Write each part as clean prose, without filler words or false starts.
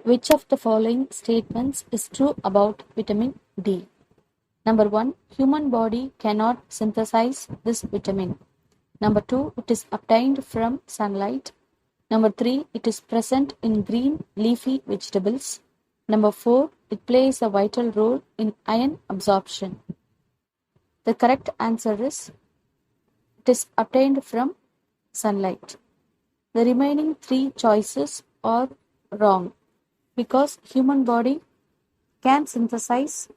Which of the following statements is true about vitamin D? Number 1, human body cannot synthesize this vitamin. Number 2, it is obtained from sunlight. Number 3, it is present in green leafy vegetables. Number 4, it plays a vital role in iron absorption. The correct answer is it is obtained from sunlight. The remaining 3 choices are wrong because human body can synthesize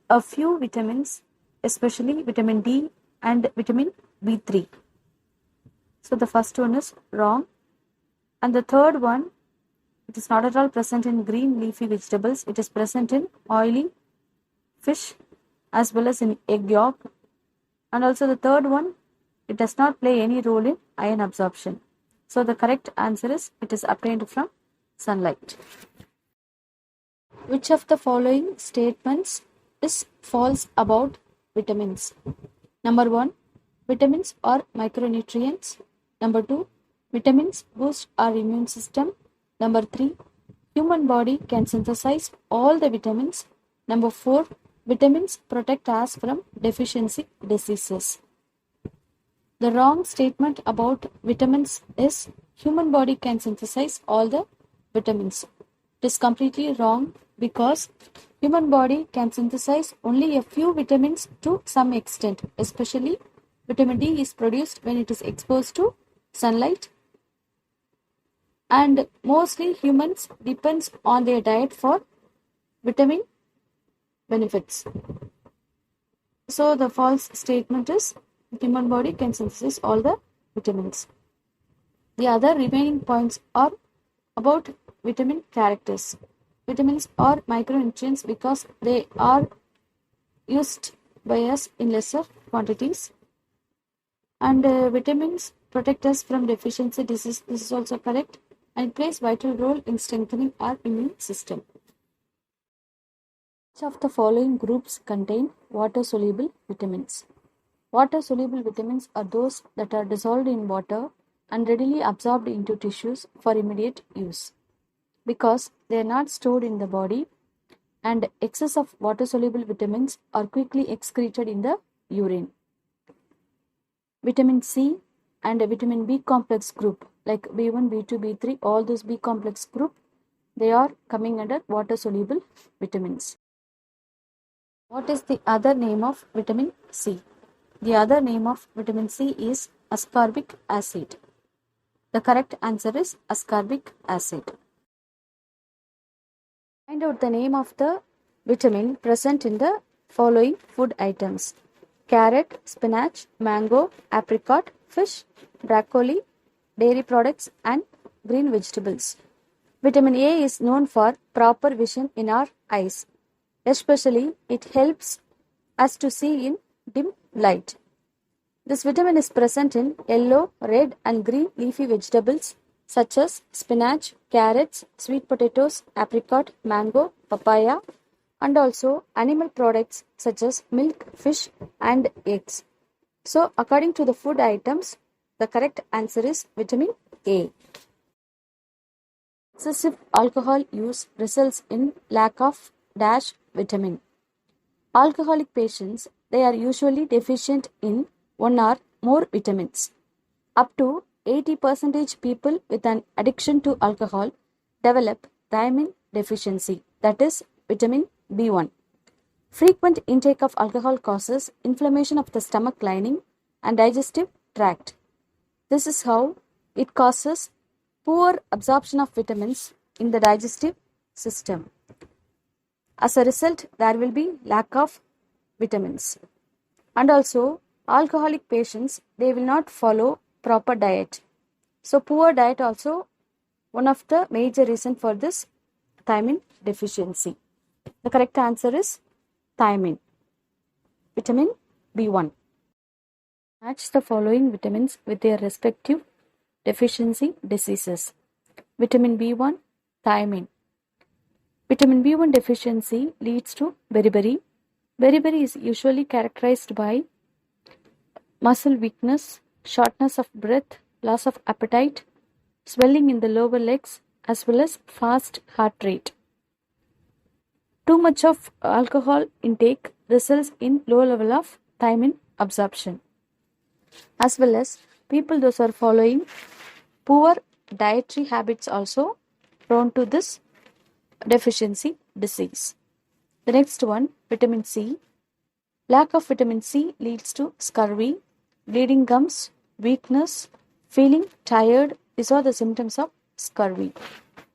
a few vitamins, especially vitamin D and vitamin B3. So the first one is wrong. And the third one, it is not at all present in green leafy vegetables. It is present in oily fish as well as in egg yolk. And also the third one, it does not play any role in iron absorption. So the correct answer is it is obtained from sunlight. Which of the following statements is false about vitamins? Number 1, vitamins are micronutrients. Number 2, vitamins boost our immune system. Number 3, human body can synthesize all the vitamins. Number 4, vitamins protect us from deficiency diseases. The wrong statement about vitamins is human body can synthesize all the vitamins. It is completely wrong because human body can synthesize only a few vitamins to some extent, especially vitamin D is produced when it is exposed to sunlight, and mostly humans depends on their diet for vitamin benefits. So the false statement is human body can synthesize all the vitamins. The other remaining points are about vitamin characters. Vitamins are micronutrients because they are used by us in lesser quantities. And vitamins protect us from deficiency disease. This is also correct. And it plays vital role in strengthening our immune system. Which of the following groups contain water-soluble vitamins? Water-soluble vitamins are those that are dissolved in water and readily absorbed into tissues for immediate use. Because they are not stored in the body, and excess of water-soluble vitamins are quickly excreted in the urine. Vitamin C and a vitamin B complex group like B1, B2, B3, all those B complex group, they are coming under water-soluble vitamins. What is the other name of vitamin C? The other name of vitamin C is ascorbic acid. The correct answer is ascorbic acid. Find out the name of the vitamin present in the following food items: carrot, spinach, mango, apricot, fish, broccoli, dairy products, and green vegetables. Vitamin A is known for proper vision in our eyes. Especially, it helps us to see in dim light. This vitamin is present in yellow, red, and green leafy vegetables such as spinach, carrots, sweet potatoes, apricot, mango, papaya, and also animal products such as milk, fish, and eggs. So, according to the food items, the correct answer is vitamin A. Excessive alcohol use results in lack of dash vitamin. Alcoholic patients, they are usually deficient in one or more vitamins. Up to 80% people with an addiction to alcohol develop thiamine deficiency, that is vitamin B1. Frequent intake of alcohol causes inflammation of the stomach lining and digestive tract. This is how it causes poor absorption of vitamins in the digestive system. As a result, there will be lack of vitamins. And also, alcoholic patients, they will not follow proper diet. So, poor diet also one of the major reason for this thiamine deficiency. The correct answer is thiamine, vitamin B1. Match the following vitamins with their respective deficiency diseases. Vitamin B1, thiamine. Vitamin B1 deficiency leads to beriberi. Beriberi is usually characterized by muscle weakness, shortness of breath, loss of appetite, swelling in the lower legs, as well as fast heart rate. Too much of alcohol intake results in low level of thiamine absorption, as well as people those are following poor dietary habits also prone to this deficiency disease. The next one, vitamin C. Lack of vitamin C leads to scurvy, bleeding gums, weakness, feeling tired. These are the symptoms of scurvy.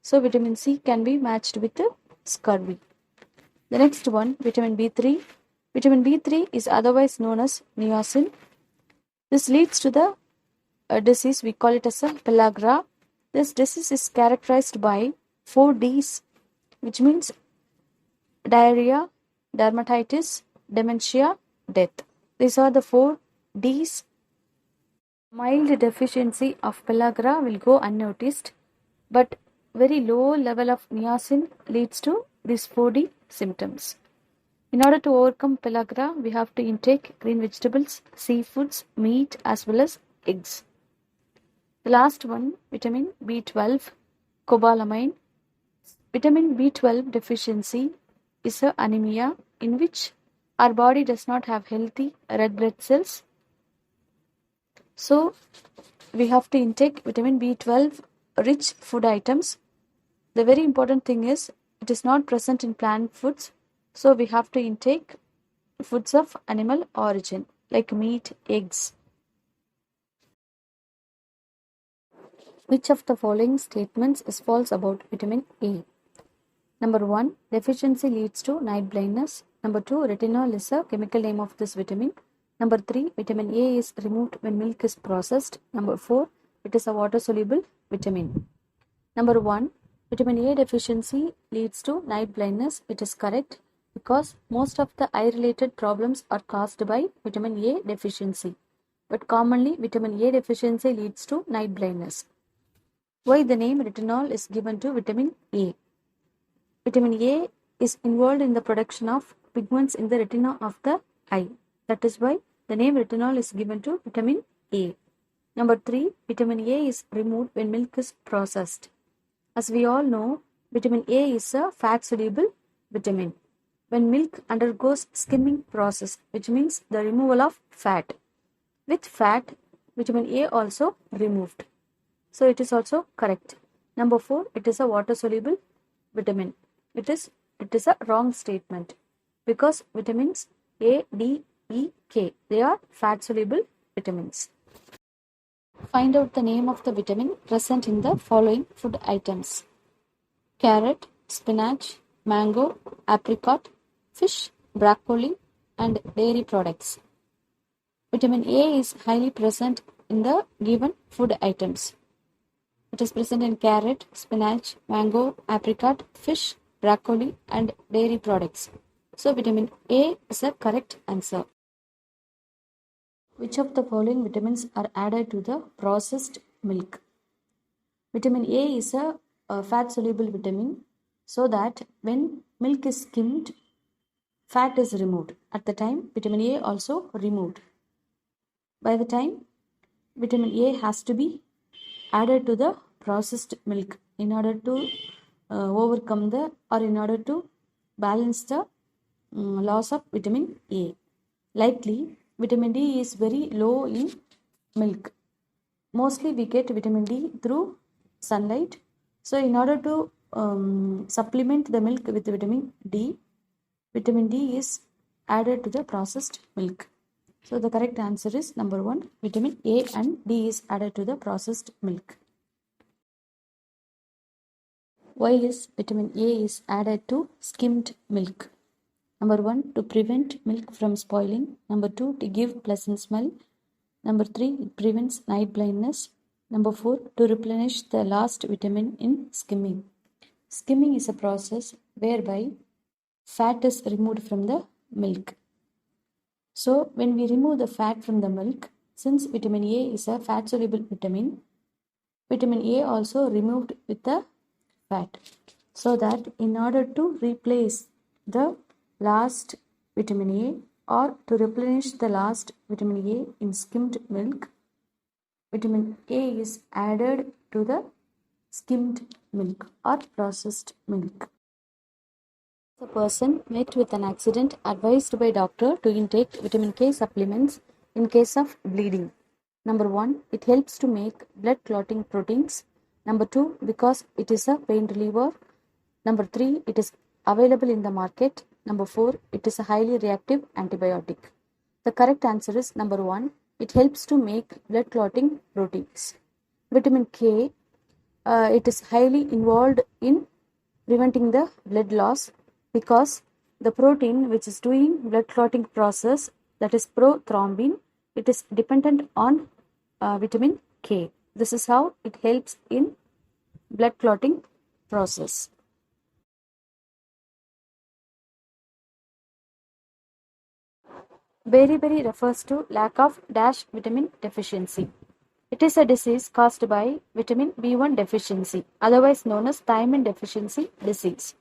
So vitamin C can be matched with the scurvy. The next one, vitamin B3. Vitamin B3 is otherwise known as niacin. This leads to the disease, we call it as a pellagra. This disease is characterized by 4 Ds, which means diarrhea, dermatitis, dementia, death. These are the 4 Ds. Mild deficiency of pellagra will go unnoticed, but very low level of niacin leads to these 4D symptoms. In order to overcome pellagra, we have to intake green vegetables, seafoods, meat as well as eggs. The last one, vitamin B12, cobalamin. Vitamin B12 deficiency is an anemia in which our body does not have healthy red blood cells. So, we have to intake vitamin B12 rich food items. The very important thing is it is not present in plant foods. So, we have to intake foods of animal origin like meat, eggs. Which of the following statements is false about vitamin A? Number 1, deficiency leads to night blindness. Number 2, retinol is a chemical name of this vitamin. Number 3, vitamin A is removed when milk is processed. Number 4, it is a water-soluble vitamin. Number 1, vitamin A deficiency leads to night blindness. It is correct because most of the eye-related problems are caused by vitamin A deficiency. But commonly, vitamin A deficiency leads to night blindness. Why the name retinol is given to vitamin A? Vitamin A is involved in the production of pigments in the retina of the eye. That is why the name retinol is given to vitamin A. Number 3, vitamin A is removed when milk is processed. As we all know, vitamin A is a fat-soluble vitamin. When milk undergoes skimming process, which means the removal of fat. With fat, vitamin A also removed. So it is also correct. Number 4, it is a water-soluble vitamin. It is a wrong statement because vitamins A, D, E, K, they are fat-soluble vitamins. Find out the name of the vitamin present in the following food items: carrot, spinach, mango, apricot, fish, broccoli, and dairy products. Vitamin A is highly present in the given food items. It is present in carrot, spinach, mango, apricot, fish, broccoli, and dairy products. So, vitamin A is a correct answer. Which of the following vitamins are added to the processed milk? Vitamin A is a fat-soluble vitamin, so that when milk is skimmed, fat is removed. At the time, vitamin A also removed. By the time, vitamin A has to be added to the processed milk in order to overcome in order to balance the loss of vitamin A. Likely, vitamin D is very low in milk. Mostly we get vitamin D through sunlight. So in order to supplement the milk with vitamin D is added to the processed milk. So the correct answer is number 1, vitamin A and D is added to the processed milk. Why is vitamin A is added to skimmed milk? Number 1, to prevent milk from spoiling. Number 2, to give pleasant smell. Number 3, it prevents night blindness. Number 4, to replenish the lost vitamin in skimming. Skimming is a process whereby fat is removed from the milk. So when we remove the fat from the milk, since vitamin A is a fat-soluble vitamin, vitamin A also removed with the fat. So that in order to replace the last vitamin A or to replenish the last vitamin A in skimmed milk, vitamin A is added to the skimmed milk or processed milk. The person met with an accident advised by doctor to intake vitamin K supplements in case of bleeding. Number 1, it helps to make blood clotting proteins. Number 2, because it is a pain reliever. Number 3, it is available in the market. Number 4, it is a highly reactive antibiotic. The correct answer is number 1, it helps to make blood clotting proteins. Vitamin K, it is highly involved in preventing the blood loss because the protein which is doing blood clotting process, that is prothrombin, it is dependent on vitamin K. This is how it helps in blood clotting process. Beriberi refers to lack of dash vitamin deficiency. It is a disease caused by vitamin B1 deficiency, otherwise known as thiamine deficiency disease.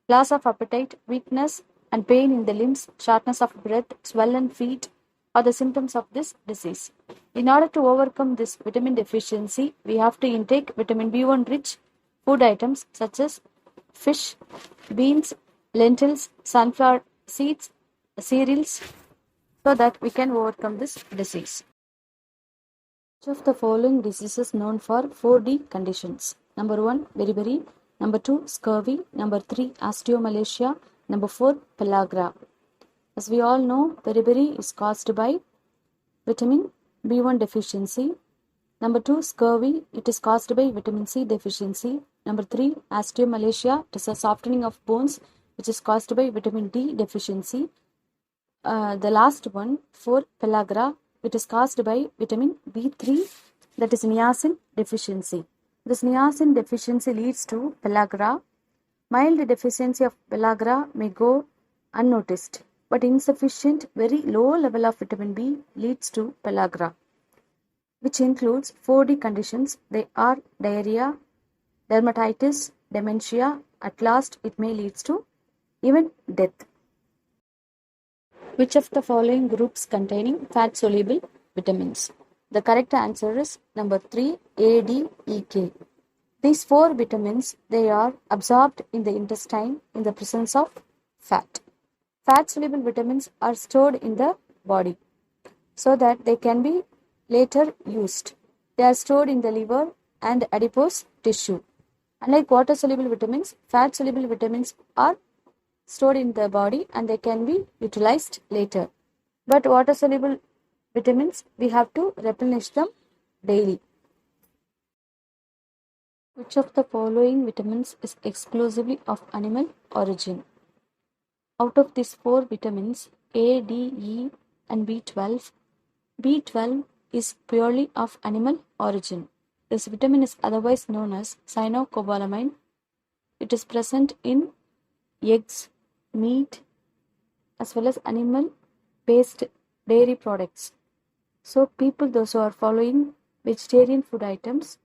Loss of appetite, weakness, and pain in the limbs, shortness of breath, swollen feet are the symptoms of this disease. In order to overcome this vitamin deficiency, we have to intake vitamin B1 rich food items such as fish, beans, lentils, sunflower seeds, cereals, so that we can overcome this disease. Which of the following diseases known for 4D conditions? Number 1, beriberi. Number 2, scurvy. Number 3, osteomalacia. Number 4, pellagra. As we all know, beriberi is caused by vitamin B1 deficiency. Number 2, scurvy. It is caused by vitamin C deficiency. Number 3, osteomalacia. It is a softening of bones which is caused by vitamin D deficiency. The last one, 4, pellagra. It is caused by vitamin B3, that is niacin deficiency. This niacin deficiency leads to pellagra. Mild deficiency of pellagra may go unnoticed, but insufficient, very low level of vitamin B leads to pellagra, which includes 4D conditions. They are diarrhea, dermatitis, dementia. At last, it may lead to even death. Which of the following groups containing fat-soluble vitamins? The correct answer is number 3, A, D, E, K. These 4 vitamins, they are absorbed in the intestine in the presence of fat. Fat-soluble vitamins are stored in the body so that they can be later used. They are stored in the liver and adipose tissue. Unlike water-soluble vitamins, fat-soluble vitamins are stored in the body and they can be utilized later. But water-soluble vitamins, we have to replenish them daily. Which of the following vitamins is exclusively of animal origin? Out of these 4 vitamins, A, D, E and B12, B12 is purely of animal origin. This vitamin is otherwise known as cyanocobalamin. It is present in eggs, meat, as well as animal-based dairy products. So people, those who are following vegetarian food items,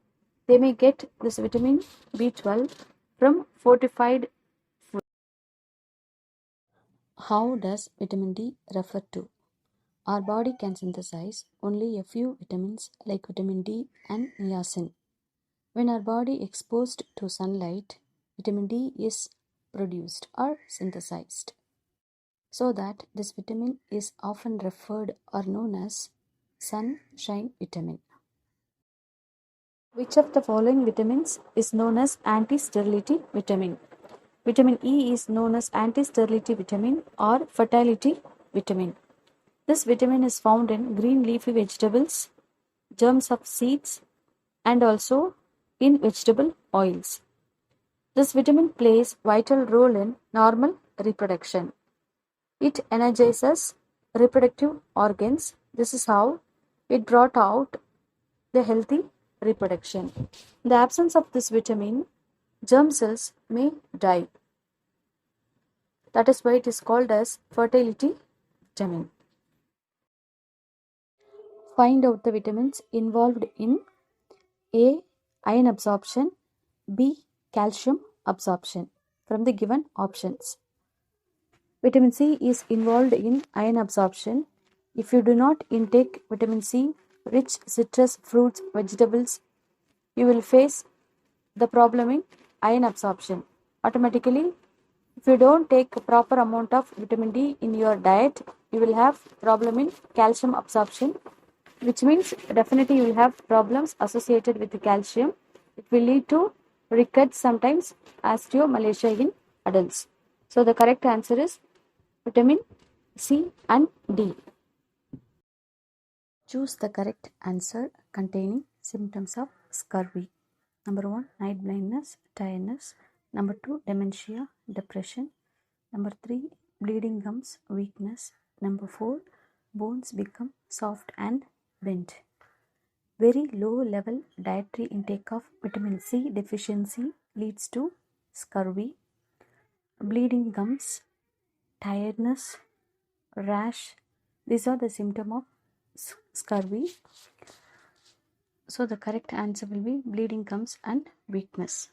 they may get this vitamin B12 from fortified food. How does vitamin D refer to? Our body can synthesize only a few vitamins like vitamin D and niacin. When our body exposed to sunlight, vitamin D is produced or synthesized. So that this vitamin is often referred or known as sunshine vitamin. Which of the following vitamins is known as anti-sterility vitamin? Vitamin E is known as anti-sterility vitamin or fertility vitamin. This vitamin is found in green leafy vegetables, germs of seeds, and also in vegetable oils. This vitamin plays a vital role in normal reproduction. It energizes reproductive organs. This is how it brought out the healthy reproduction. In the absence of this vitamin, germ cells may die. That is why it is called as fertility vitamin. Find out the vitamins involved in A, iron absorption, B, calcium absorption from the given options. Vitamin C is involved in iron absorption. If you do not intake vitamin C, rich citrus fruits, vegetables, you will face the problem in iron absorption. Automatically, if you don't take a proper amount of vitamin D in your diet, you will have problem in calcium absorption, which means definitely you will have problems associated with the calcium. It will lead to rickets, sometimes osteomalacia in adults. So the correct answer is vitamin C and D. Choose the correct answer containing symptoms of scurvy. Number 1, night blindness, tiredness. Number 2, dementia, depression. Number 3, bleeding gums, weakness. Number 4, bones become soft and bent. Very low level dietary intake of vitamin C deficiency leads to scurvy, bleeding gums, tiredness, rash. These are the symptoms of scurvy. So the correct answer will be bleeding gums and weakness.